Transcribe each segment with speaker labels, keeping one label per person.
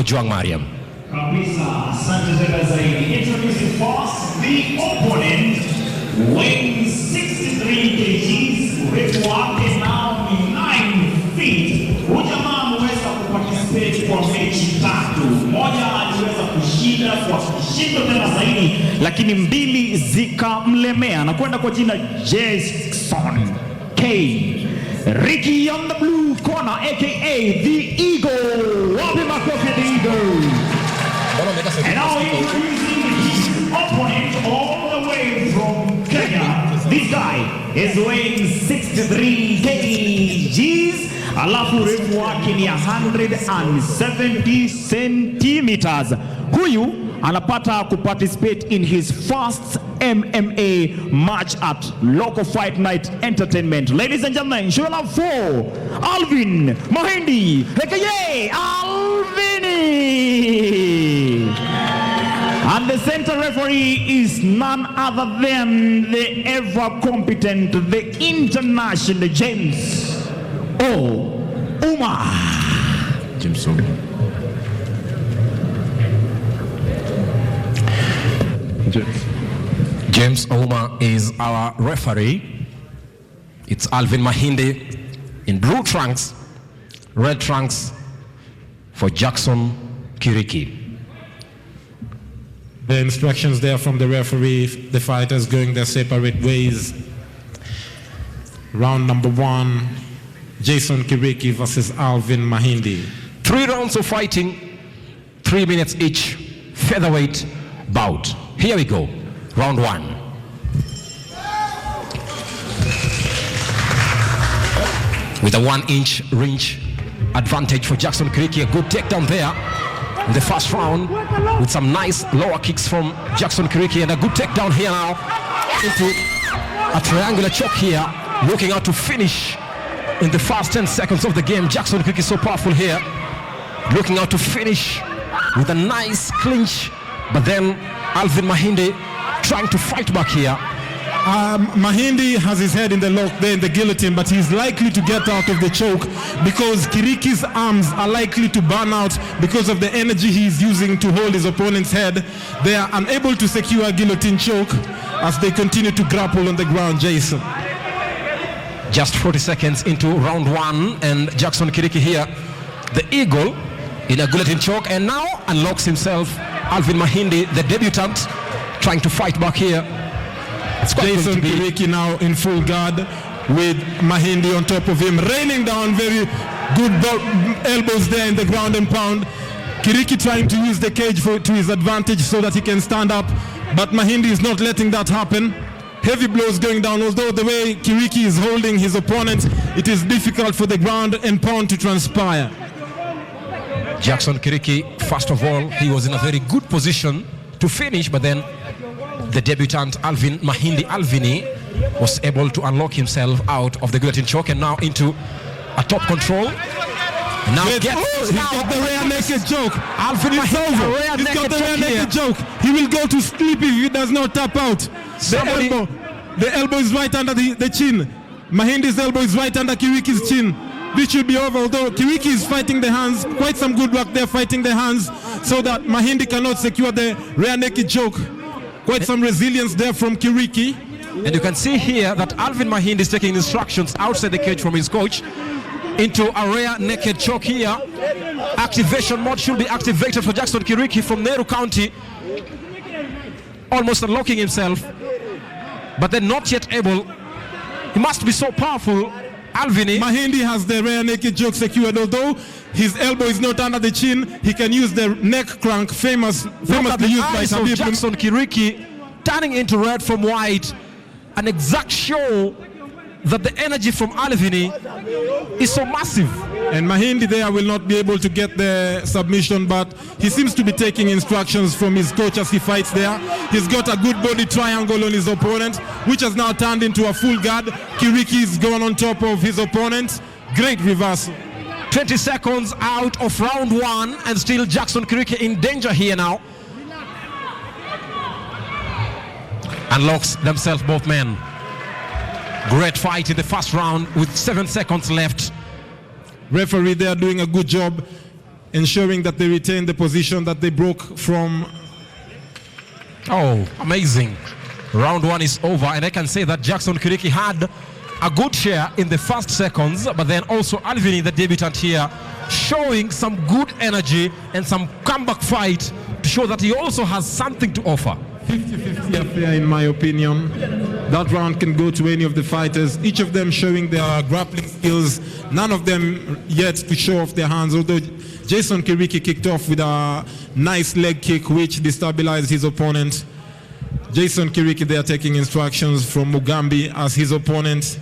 Speaker 1: Juang Mariam.
Speaker 2: Introducing first the opponent, weighing 63 kgs, refu wake now ni 9 feet. Ujamaa ameweza kuparticipate kwa mechi 3. Moja aliweza kushinda kwa kishindo tena zaidi, lakini 2 zikamlemea na kwenda kwa jina Jason Kiriki on the blue corner, aka the Eagle. Wapi makofi the Eagle. And now introducing his opponent all the way from Kenya. This guy is weighing 63 kgs. Alafu refu wake ni 170 centimeters. Huyu anapata kuparticipate in his first MMA match at Local Fight Night Entertainment. Ladies and gentlemen, show love for Alvin Mahindi, aka Alvin. And the center referee is none other than the ever competent, the international James Ouma.
Speaker 1: James Ouma. James Ouma is our referee. It's Alvin Mahindi in blue trunks, red trunks for Jackson Kiriki.
Speaker 3: The instructions there from the referee, the fighters going their separate ways. Round number 1, Jason Kiriki versus Alvin Mahindi.
Speaker 1: 3 rounds of fighting, 3 minutes each, featherweight bout. Here we go, round 1. With a 1-inch range advantage for Jackson Kiriki, a good takedown there in the first round with some nice lower kicks from Jackson Kiriki, and a good takedown here now into a triangular choke here, looking out to finish in the first 10 seconds of the game. Jackson Kiriki is so powerful here, looking out to finish with a nice clinch, but then Alvin Mahindi trying to fight back here.
Speaker 3: Mahindi has his head in the lock there in the guillotine, but he's likely to get out of the choke because Kiriki's arms are likely to burn out because of the energy he's using to hold his opponent's head. They are unable to secure a guillotine choke as they continue to grapple on the ground, Jason.
Speaker 1: Just 40 seconds into round 1, and Jackson Kiriki here, the Eagle, in a guillotine choke, and now unlocks himself. Alvin Mahindi, the debutant, trying to fight back here.
Speaker 3: Jason Kiriki now in full guard with Mahindi on top of him, raining down very good elbows there in the ground and pound. Kiriki trying to use the cage to his advantage so that he can stand up, but Mahindi is not letting that happen. Heavy blows going down, although the way Kiriki is holding his opponent, it is difficult for the ground and pound to transpire.
Speaker 1: Jackson Kiriki, first of all, he was in a very good position to finish, but then the debutant Alvin Mahindi Alvini was able to unlock himself out of the guillotine choke and now into a top control. Now
Speaker 3: he's got the rear naked choke. Alvin Mahindi, he's got the rear naked choke. He will go to sleep if he does not tap out. The elbow is right under the chin. Mahindi's elbow is right under Kiriki's chin. This should be over, although Kiriki is fighting the hands. Quite some good work there fighting the hands so that Mahindi cannot secure the rear naked choke. Quite some resilience there from Kiriki.
Speaker 1: And you can see here that Alvin Mahindi is taking instructions outside the cage from his coach into a rear naked choke here. Activation mode should be activated for Jackson Kiriki from Nehru County. Almost unlocking himself, but then not yet able. He must be so powerful, Alvini.
Speaker 3: Mahindi has the rear naked choke secured, although his elbow is not under the chin. He can use the neck crank, famously used by Habib.
Speaker 1: Jackson Kiriki turning into red from white. An exact show that the energy from Alvini is so massive.
Speaker 3: And Mahindi there will not be able to get the submission, but he seems to be taking instructions from his coach as he fights there. He's got a good body triangle on his opponent, which has now turned into a full guard. Kiriki is gone on top of his opponent. Great reversal.
Speaker 1: 20 seconds out of round 1, and still Jackson Kiriki in danger here now. Unlocks themselves, both men. Great fight in the first round with 7 seconds left.
Speaker 3: Referee there doing a good job. ensuring that they retain the position that they broke from.
Speaker 1: Oh, amazing. Round 1 is over, and I can say that Jackson Kiriki had a good share in the first seconds, but then also Alvin, the debutant here, showing some good energy and some comeback fight to show that he also has something to offer.
Speaker 3: 50-50 affair in my opinion. That round can go to any of the fighters, each of them showing their grappling skills, none of them yet to show off their hands, although Jason Kiriki kicked off with a nice leg kick which destabilized his opponent. Jason Kiriki there taking instructions from Mugambi as his opponent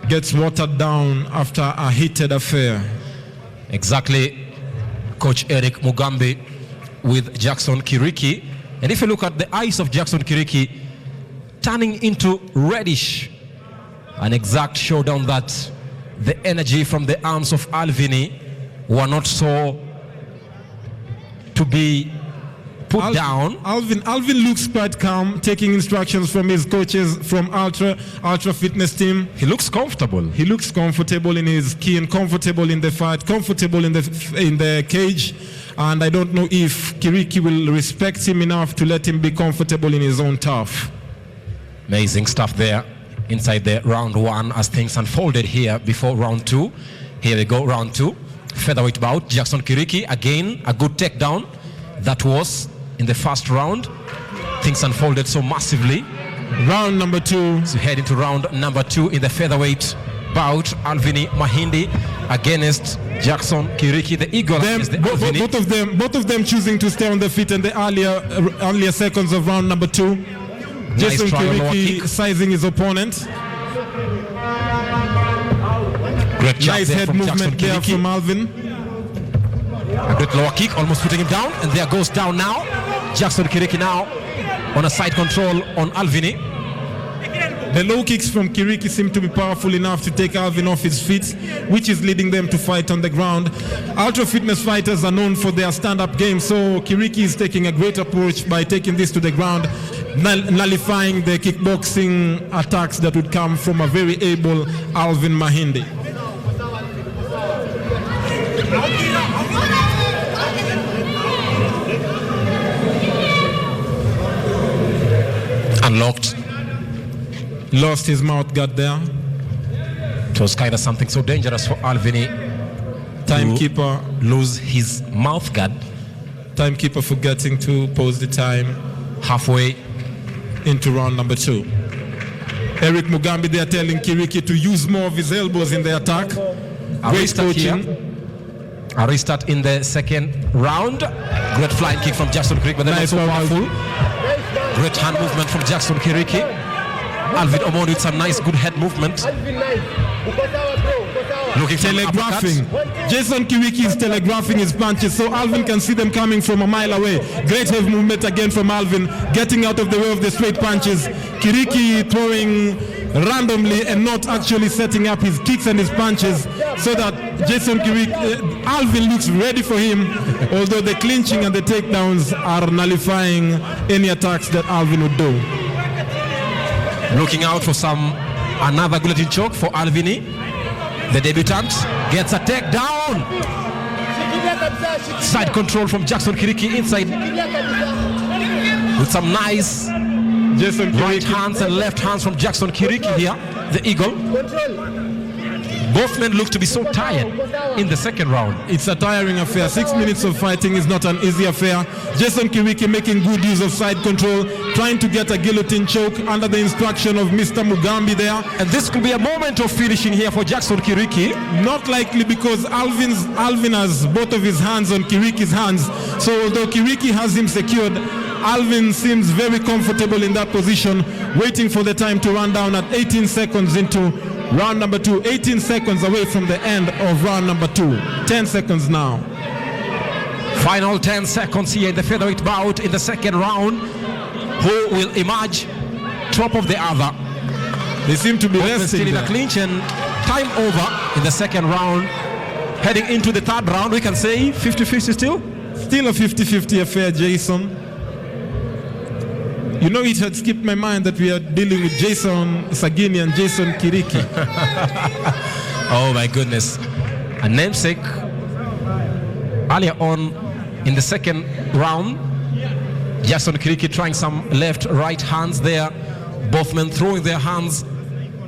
Speaker 3: gets watered down after a heated affair.
Speaker 1: Exactly, Coach Eric Mugambi with Jackson Kiriki. And if you look at the eyes of Jackson Kiriki turning into reddish, an exact showdown that the energy from the arms of Alvin were not so to be put down.
Speaker 3: Alvin looks quite calm, taking instructions from his coaches from Ultra Fitness team.
Speaker 1: He looks comfortable.
Speaker 3: He looks comfortable in his skin, comfortable in the fight, comfortable in the cage. And I don't know if Kiriki will respect him enough to let him be comfortable in his own turf.
Speaker 1: Amazing stuff there inside the round 1 as things unfolded here before round 2. Here we go, round 2. Featherweight bout. Jackson Kiriki, again, a good takedown. That was in the first round. Things unfolded so massively.
Speaker 3: Round number 2.
Speaker 1: So head into round number 2 in the featherweight bout. Alvin Mahindi against Jackson Kiriki, the eagle.
Speaker 3: Both of them choosing to stay on their feet in the earlier seconds of round number 2.
Speaker 1: Nice
Speaker 3: Jason Kiriki sizing his opponent.
Speaker 1: Great
Speaker 3: nice head
Speaker 1: from
Speaker 3: movement there from Alvin.
Speaker 1: A great lower kick, almost putting him down, and there goes down now. Jackson Kiriki now on a side control on Alvin.
Speaker 3: The low kicks from Kiriki seem to be powerful enough to take Alvin off his feet, which is leading them to fight on the ground. Ultra fitness fighters are known for their stand-up game, so Kiriki is taking a great approach by taking this to the ground, nullifying the kickboxing attacks that would come from a very able Alvin Mahindi.
Speaker 1: Unlocked.
Speaker 3: Lost his mouth guard there.
Speaker 1: It was kind of something so dangerous for Alvin.
Speaker 3: Timekeeper
Speaker 1: lose his mouth guard.
Speaker 3: Timekeeper forgetting to pause the time
Speaker 1: halfway
Speaker 3: into round number 2. Eric Mugambi there telling Kiriki to use more of his elbows in the attack. Great coaching.
Speaker 1: A restart in the second round. Great flying kick from Jackson Kiriki, but then nice, also powerful. Great hand movement from Jackson Kiriki. Alvin Omondi with some nice good head movement. Looking
Speaker 3: telegraphing. Jason Kiriki is telegraphing his punches so Alvin can see them coming from a mile away. Great head movement again from Alvin, getting out of the way of the straight punches. Kiriki throwing randomly and not actually setting up his kicks and his punches so that Jason Kiriki, Alvin looks ready for him, although the clinching and the takedowns are nullifying any attacks that Alvin would do.
Speaker 1: Looking out for another guillotine choke for Alvin. The debutant gets a takedown. Side control from Jackson Kiriki inside with some nice right hands and left hands from Jackson Kiriki here, the eagle. Both men look to be so tired in the second round.
Speaker 3: It's a tiring affair. 6 minutes of fighting is not an easy affair. Jason Kiriki making good use of side control, trying to get a guillotine choke under the instruction of Mr. Mugambi there.
Speaker 1: And this could be a moment of finishing here for Jackson Kiriki.
Speaker 3: Not likely because Alvin has both of his hands on Kiriki's hands. So although Kiriki has him secured, Alvin seems very comfortable in that position, waiting for the time to run down at 18 seconds into round number 2. 18 seconds away from the end of round number 2. 10 seconds now.
Speaker 1: Final 10 seconds here in the featherweight bout in the second round. Who will emerge top of the other?
Speaker 3: They seem to be
Speaker 1: still in a clinch, and time over in the second round. Heading into the third round, we can say 50-50 still?
Speaker 3: Still a 50-50 affair, Jason. You know, it had skipped my mind that we are dealing with Jason Sagini and Jason Kiriki.
Speaker 1: Oh my goodness. A namesake Earlier on in the second round, Jackson Kiriki trying some left-right hands there. Both men throwing their hands,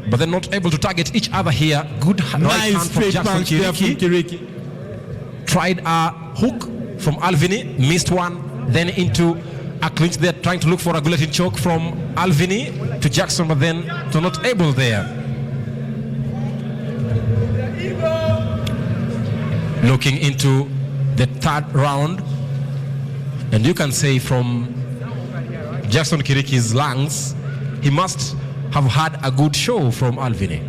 Speaker 1: but they're not able to target each other here. Good right hand from Jackson Kiriki. Tried a hook from Alvin, missed one, then into a clinch. They're trying to look for a guillotine choke from Alvin to Jackson, but then they're not able there. Looking into the third round, and you can say from Jackson Kiriki's lungs, he must have had a good show from Alvin.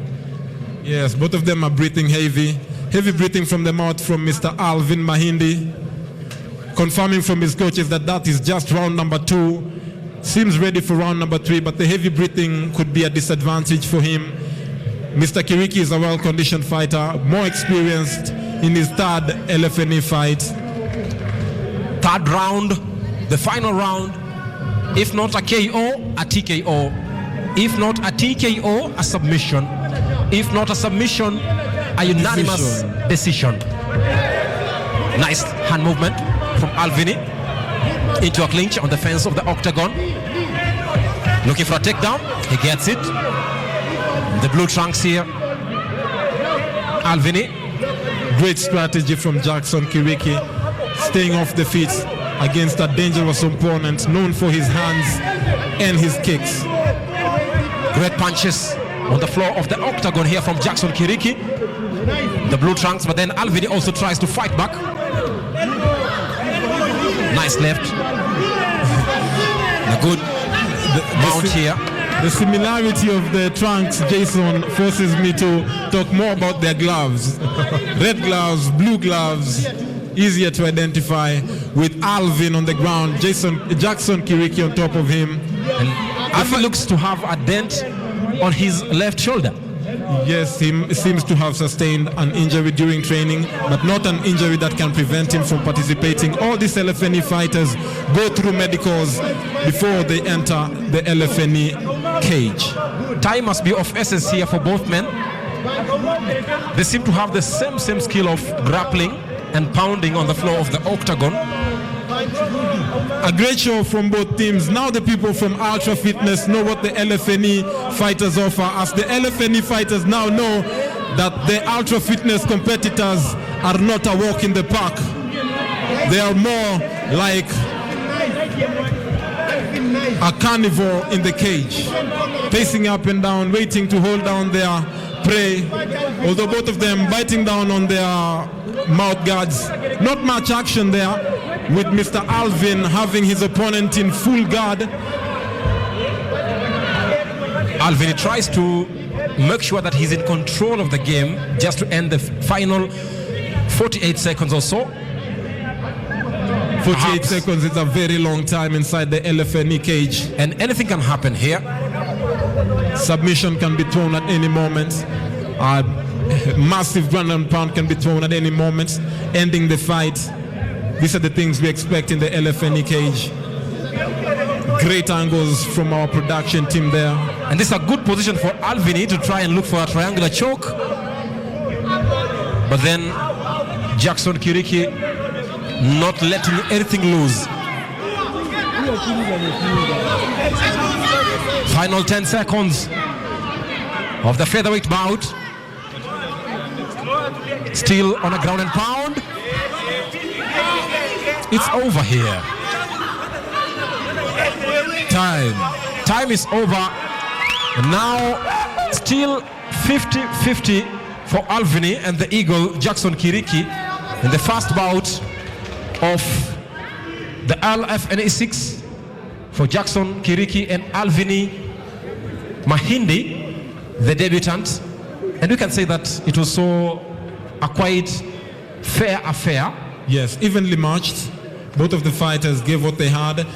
Speaker 3: Yes, both of them are breathing heavy. Heavy breathing from the mouth from Mr. Alvin Mahindi, confirming from his coaches that that is just round number 2. Seems ready for round number 3, but the heavy breathing could be a disadvantage for him. Mr. Kiriki is a well-conditioned fighter, more experienced in his third Lfne fight.
Speaker 1: Third round, the final round. If not a KO, a TKO. If not a TKO, a submission. If not a submission, a unanimous decision. Nice hand movement from Alvin into a clinch on the fence of the octagon. Looking for a takedown. He gets it. The blue trunks here. Alvin.
Speaker 3: Great strategy from Jackson Kiriki, staying off the feet against a dangerous opponent known for his hands and his kicks.
Speaker 1: Great punches on the floor of the octagon here from Jackson Kiriki. The blue trunks, but then Alvin also tries to fight back. Nice left. A good mount here.
Speaker 3: The similarity of the trunks, Jason, forces me to talk more about their gloves. Red gloves, blue gloves, easier to identify, with Alvin on the ground, Jackson Kiriki on top of him.
Speaker 1: And Alvin looks to have a dent on his left shoulder.
Speaker 3: Yes, he seems to have sustained an injury during training, but not an injury that can prevent him from participating. All these Lfne fighters go through medicals before they enter the Lfne cage.
Speaker 1: Time must be of essence here for both men. They seem to have the same skill of grappling and pounding on the floor of the octagon.
Speaker 3: A great show from both teams. Now the people from Ultra Fitness know what the Lfne fighters offer, as the Lfne fighters now know that the Ultra Fitness competitors are not a walk in the park. They are more like a carnivore in the cage, pacing up and down, waiting to hold down their prey, although both of them biting down on their mouth guards. Not much action there, with Mr. Alvin having his opponent in full guard.
Speaker 1: Alvin tries to make sure that he's in control of the game just to end the final 48 seconds or so.
Speaker 3: 48 seconds is a very long time inside the Lfne cage.
Speaker 1: And anything can happen here.
Speaker 3: Submission can be thrown at any moment. Massive ground and pound can be thrown at any moment, ending the fight. These are the things we expect in the Lfne cage. Great angles from our production team there.
Speaker 1: And this is a good position for Alvin to try and look for a triangular choke. But then Jackson Kiriki not letting anything loose. Final 10 seconds of the featherweight bout. Still on a ground and pound. It's over here. Time is over. Now still 50-50 for Alvin and the Eagle Jackson Kiriki in the first bout of the Lfne 6 for Jackson Kiriki and Alvin Mahindi, the debutant. And we can say that it was so a quite fair affair.
Speaker 3: Yes, evenly matched. Both of the fighters gave what they had.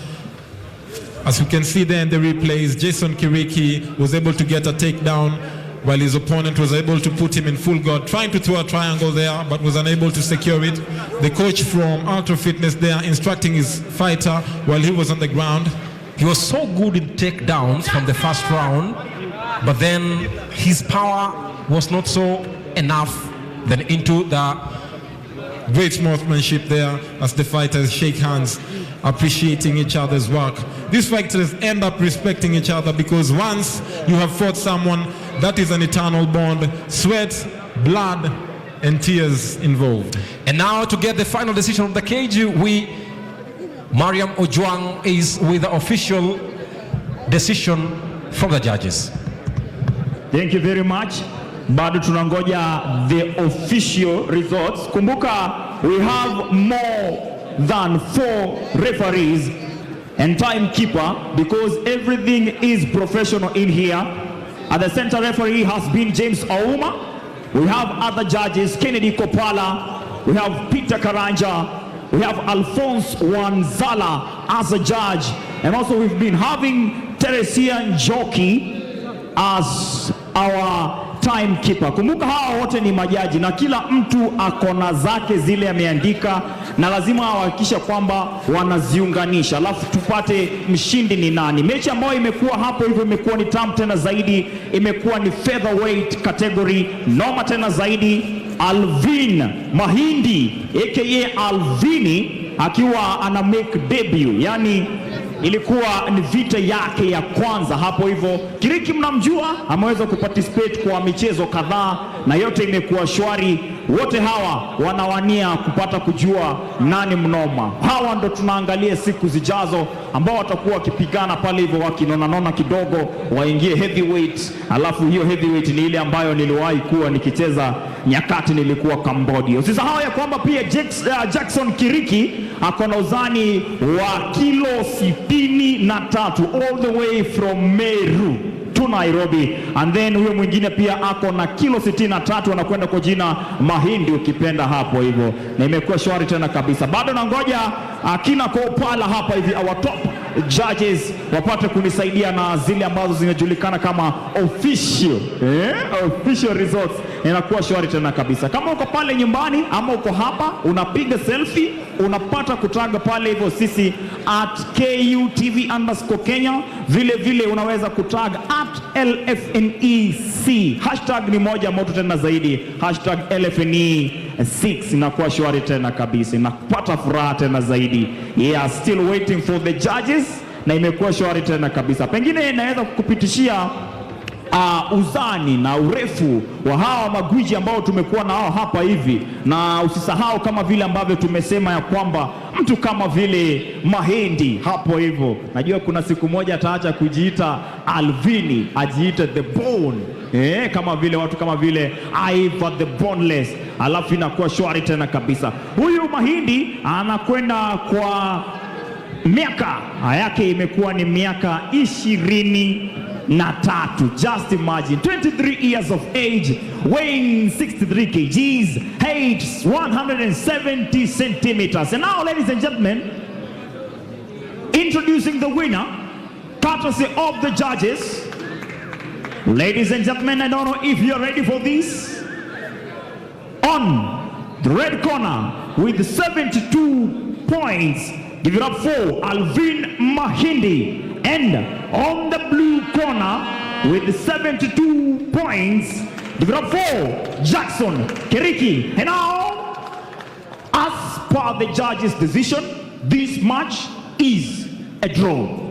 Speaker 3: As we can see there in the replays, Jackson Kiriki was able to get a takedown while his opponent was able to put him in full guard, trying to throw a triangle there, but was unable to secure it. The coach from Ultra Fitness there instructing his fighter while he was on the ground.
Speaker 1: He was so good in takedowns from the first round, but then his power was not so enough. Then into the
Speaker 3: Great sportsmanship there as the fighters shake hands, appreciating each other's work. These fighters end up respecting each other because once you have fought someone, that is an eternal bond. Sweat, blood, and tears involved.
Speaker 1: And now to get the final decision of the cage, Mariam Ojwang is with the official decision from the judges.
Speaker 2: Thank you very much. Bado tunangoja the official results. Kumbuka, we have more than 4 referees and timekeeper because everything is professional in here. At the center referee has been James Ouma. We have other judges, Kennedy Kopala, we have Peter Karanja, we have Alphonse Wanzala as a judge, and also we've been having Teresia Njoki as our timekeeper. Kumbuka hawa wote ni majaji na kila mtu akona zake zile ameandika na lazima ahakikisha kwamba wanaziunganisha alafu tupate mshindi ni nani. Mechi ambayo imekuwa hapo hivyo imekuwa ni tamu tena zaidi, imekuwa ni featherweight category, noma tena zaidi. Alvin Mahindi aka Alvini akiwa ana make debut, yani ilikuwa ni vita yake ya kwanza hapo hivyo. Kiriki mnamjua, ameweza kuparticipate kwa michezo kadhaa na yote imekuwa shwari. Wote hawa wanawania kupata kujua nani mnoma. Hawa ndo tunaangalia siku zijazo ambao watakuwa wakipigana pale hivyo wakinona kidogo waingie heavyweight. Alafu hiyo heavyweight ni ile ambayo niliwahi kuwa nikicheza nyakati nilikuwa Cambodia. Usisahau ya kwamba pia Jackson Kiriki akona uzani wa kilo 63 all the way from Meru to Nairobi, and then huyo mwingine pia ako na kilo 63 anakwenda kwa jina Mahindi ukipenda hapo hivyo, na imekuwa shwari tena kabisa. Bado nangoja akina Kopala hapa hivi our top judges wapate kunisaidia na zile ambazo zinajulikana kama official results. Inakuwa shwari tena kabisa. Kama uko pale nyumbani ama uko hapa unapiga selfie, unapata kutaga pale hivyo sisi at KUTV_Kenya. Vile unaweza kutaga at LFNEC. Hashtag ni moja moto tena zaidi, hashtag LFNE6. Inakuwa shwari tena kabisa, inapata furaha tena zaidi. Yeah, still waiting for the judges na imekuwa shwari tena kabisa. Pengine naweza kukupitishia uzani na urefu wa hawa magwiji ambao tumekuwa na hao hapa hivi, na usisahau kama vile ambavyo tumesema ya kwamba mtu kama vile Mahindi hapo hivyo, najua kuna siku moja ataacha kujiita Alvini ajiite the bone, kama vile watu kama vile Iva the boneless, alafu inakuwa shwari tena kabisa. Huyu Mahindi anakwenda kwa miaka yake imekuwa ni miaka 23. Just imagine, 23 years of age, weighing 63 kgs, height 170 centimeters. And now, ladies and gentlemen, introducing the winner, courtesy of the judges. Ladies and gentlemen, I don't know if you're ready for this. On the red corner with 72 points, give it up for Alvin Mahindi. And on the blue corner with 72 points, give it up for Jackson Kiriki. And now, as per the judge's decision, this match is a draw.